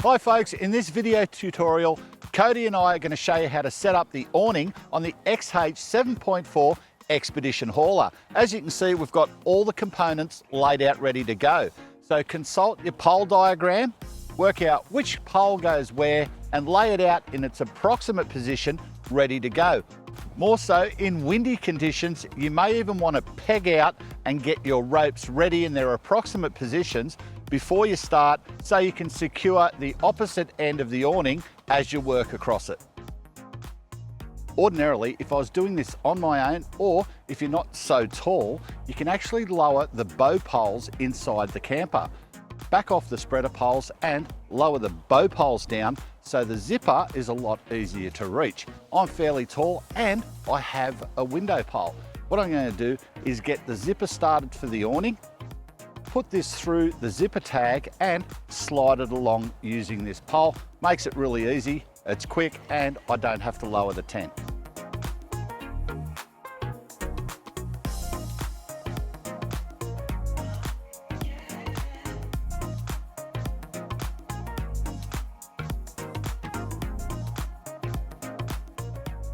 Hi folks, in this video tutorial, Cody and I are going to show you how to set up the awning on the XH7.4 XPEDITION hauler. As you can see, we've got all the components laid out ready to go. So consult your pole diagram, work out which pole goes where, and lay it out in its approximate position ready to go. More so, in windy conditions, you may even want to peg out and get your ropes ready in their approximate positions before you start, so you can secure the opposite end of the awning as you work across it. Ordinarily, if I was doing this on my own, or if you're not so tall, you can actually lower the bow poles inside the camper. Back off the spreader poles and lower the bow poles down so the zipper is a lot easier to reach. I'm fairly tall and I have a window pole. What I'm going to do is get the zipper started for the awning, put this through the zipper tag and slide it along using this pole. Makes it really easy, it's quick, and I don't have to lower the tent.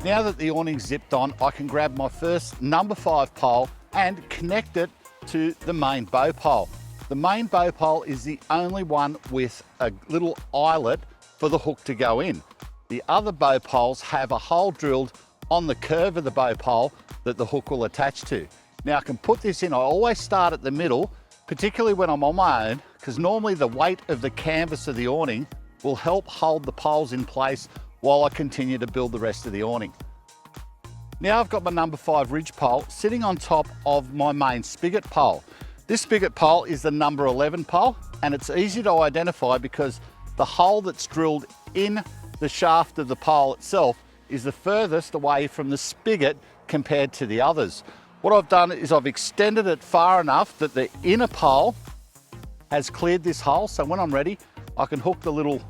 Now that the awning's zipped on, I can grab my first number 5 pole and connect it to the main bow pole. The main bow pole is the only one with a little eyelet for the hook to go in. The other bow poles have a hole drilled on the curve of the bow pole that the hook will attach to. Now I can put this in, I always start at the middle, particularly when I'm on my own, because normally the weight of the canvas of the awning will help hold the poles in place while I continue to build the rest of the awning. Now I've got my number 5 ridge pole sitting on top of my main spigot pole. This spigot pole is the number 11 pole, and it's easy to identify because the hole that's drilled in the shaft of the pole itself is the furthest away from the spigot compared to the others. What I've done is I've extended it far enough that the inner pole has cleared this hole, so when I'm ready I can hook the little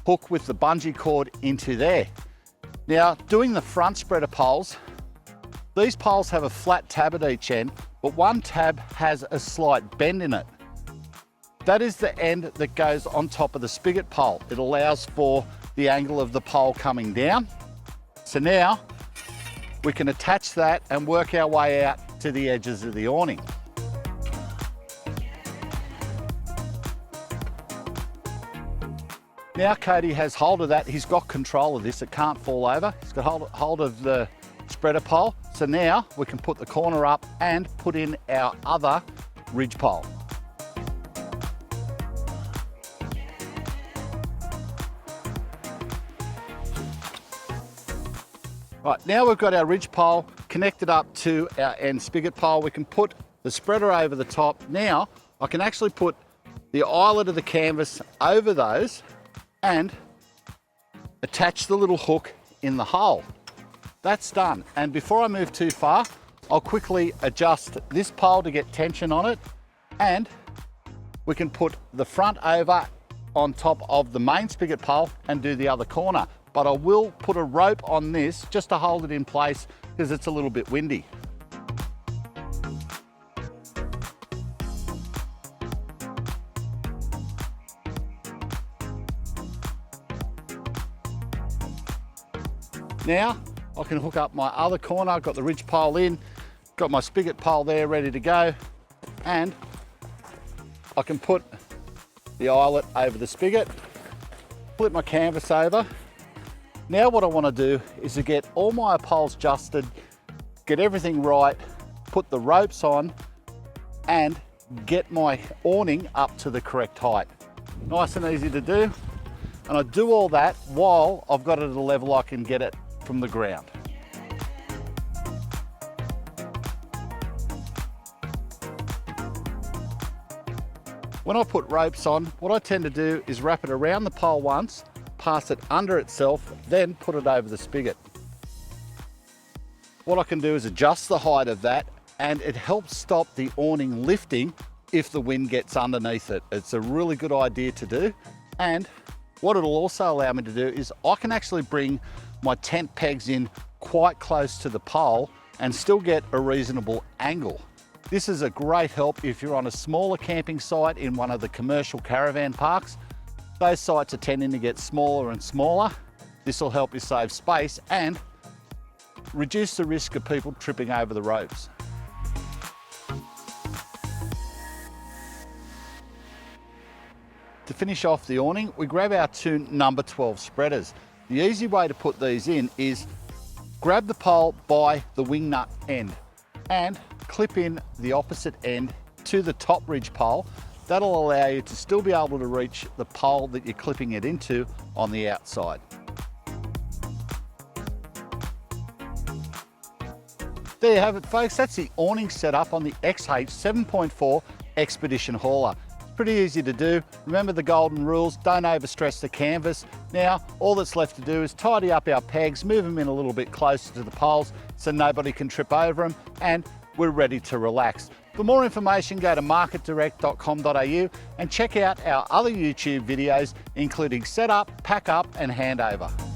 hook with the bungee cord into there. Now, doing the front spreader poles, these poles have a flat tab at each end, but one tab has a slight bend in it. That is the end that goes on top of the spigot pole. It allows for the angle of the pole coming down. So now we can attach that and work our way out to the edges of the awning. Now Cody has hold of that, he's got control of this, it can't fall over. He's got hold of the spreader pole. So now we can put the corner up and put in our other ridge pole. Right, now we've got our ridge pole connected up to our end spigot pole. We can put the spreader over the top. Now I can actually put the eyelet of the canvas over those and attach the little hook in the hole. That's done. And before I move too far, I'll quickly adjust this pole to get tension on it, and we can put the front over on top of the main spigot pole and do the other corner. But I will put a rope on this just to hold it in place because it's a little bit windy. Now I can hook up my other corner. I've got the ridge pole in, got my spigot pole there ready to go, and I can put the eyelet over the spigot, flip my canvas over. Now what I want to do is to get all my poles adjusted, get everything right, put the ropes on, and get my awning up to the correct height. Nice and easy to do, and I do all that while I've got it at a level I can get it from the ground. When I put ropes on, what I tend to do is wrap it around the pole once, pass it under itself, then put it over the spigot. What I can do is adjust the height of that, and it helps stop the awning lifting if the wind gets underneath it. It's a really good idea to do, and what it'll also allow me to do is I can actually bring my tent pegs in quite close to the pole and still get a reasonable angle. This is a great help if you're on a smaller camping site in one of the commercial caravan parks. Those sites are tending to get smaller and smaller. This will help you save space and reduce the risk of people tripping over the ropes. To finish off the awning, we grab our two number 12 spreaders. The easy way to put these in is grab the pole by the wing nut end and clip in the opposite end to the top ridge pole. That'll allow you to still be able to reach the pole that you're clipping it into on the outside. There you have it, folks. That's the awning setup on the XH7.4 XPEDITION hauler. It's pretty easy to do. Remember the golden rules, don't overstress the canvas. Now, all that's left to do is tidy up our pegs, move them in a little bit closer to the poles so nobody can trip over them, and we're ready to relax. For more information, go to marketdirect.com.au and check out our other YouTube videos, including setup, pack up, and handover.